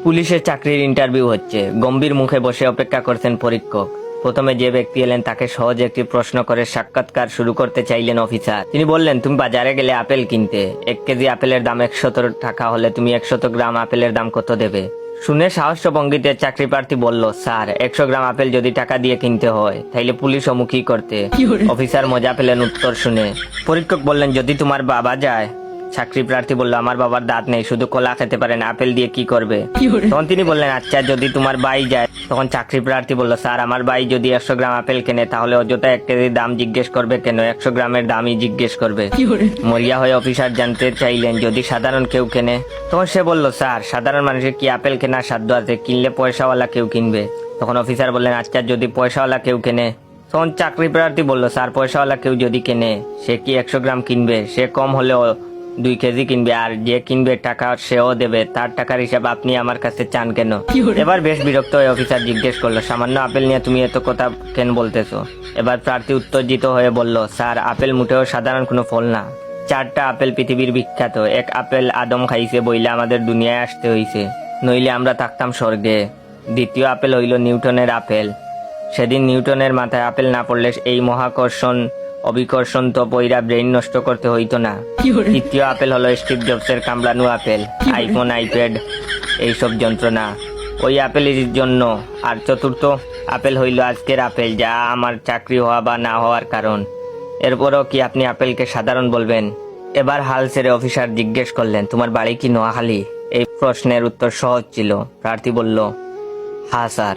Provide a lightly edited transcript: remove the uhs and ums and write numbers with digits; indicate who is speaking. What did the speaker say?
Speaker 1: পুলিশের চাকরির ইন্টারভিউ হচ্ছে। গম্ভীর মুখে বসে অপেক্ষা করছেন পরীক্ষক। প্রথমে যে ব্যক্তি এলেন তাকে সহজ একটি প্রশ্ন করে সাক্ষাৎকার শুরু করতে চাইলেন অফিসার। তিনি বললেন, তুমি বাজারে গেলে আপেল কিনতে, 1 কেজি আপেলের দাম 100 টাকা হলে তুমি 100 গ্রাম আপেলের দাম কত দেবে? শুনে সাহস্য ভঙ্গিতে চাকরি প্রার্থী বলল, স্যার 100 গ্রাম আপেল যদি টাকা দিয়ে কিনতে হয় তাইলে পুলিশ মুখী করতে। অফিসার মজা পেলেন উত্তর শুনে। পরীক্ষক বললেন, যদি তোমার বাবা যায়? চাকরি প্রার্থী বলল, আমার বাবার দাঁত নেই, শুধু কলা খেতে পারেন, আপেল দিয়ে কি করবে? তখন তিনি বললেন, আচ্ছা যদি তোমার ভাই যায়? তখন চাকরি প্রার্থী বলল, স্যার আমার ভাই যদি 100 গ্রাম আপেল কেনে তাহলে অযথা 1 কেজির দাম জিজ্ঞেস করবে কেন, 100 গ্রামের দামই জিজ্ঞেস করবে। মরিয়া হয়ে অফিসার জানতে চাইলেন, যদি সাধারণ কেউ কেনে? তখন সে বলল, স্যার সাধারণ মানুষের কি আপেল কেনার সাধ্য আছে? কিনলে পয়সাওয়ালা কেউ কিনবে। তখন অফিসার বললেন, আচ্ছা যদি পয়সাওয়ালা কেউ কেনে? তখন চাকরি প্রার্থী বলল, স্যার পয়সাওয়ালা কেউ যদি কেনে সে কি 100 গ্রাম কিনবে? সে কম হলেও 2 কেজি কিনবে, আর যে কিনবে টাকা সেও দেবে। তার টাকার হিসাব আপনি আমার কাছে চান কেন? এবার বেশ বিরক্ত হয়ে অফিসার জিজ্ঞেস করলো, সামান্য আপেল নিয়ে তুমি এত কথা কেন বলতেছো? এবার প্রার্থী উত্তেজিত হয়ে বলল, স্যার আপেল মোটেও সাধারণ কোনো ফল না। 4টা আপেল পৃথিবীর বিখ্যাত। 1 আপেল আদম খাইছে বইলে আমাদের দুনিয়ায় আসতে হইছে, নইলে আমরা থাকতাম স্বর্গে। 2য় আপেল হইল নিউটনের আপেল। সেদিন নিউটনের মাথায় আপেল না পড়লে এই মহাকর্ষণ অবিকর্ষণ তো পইরা ব্রেইন নষ্ট করতে হইতো না। 3য় আপেল হলো স্টিভ জবসের কামড়ানো আপেল, আইফোন আইপ্যাড এইসব যন্ত্রণা ওই আপেলের জন্য। আর 4র্থ আপেল হইল আজকের আপেল, যা আমার চাকরি হওয়া বা না হওয়ার কারণ। এরপরও কি আপনি আপেলকে সাধারণ বলবেন? এবার হাল ছেড়ে অফিসার জিজ্ঞেস করলেন, তোমার বাড়ি কি নোয়াখালী? এই প্রশ্নের উত্তর সহজ ছিল। প্রার্থী বলল, হ্যাঁ স্যার।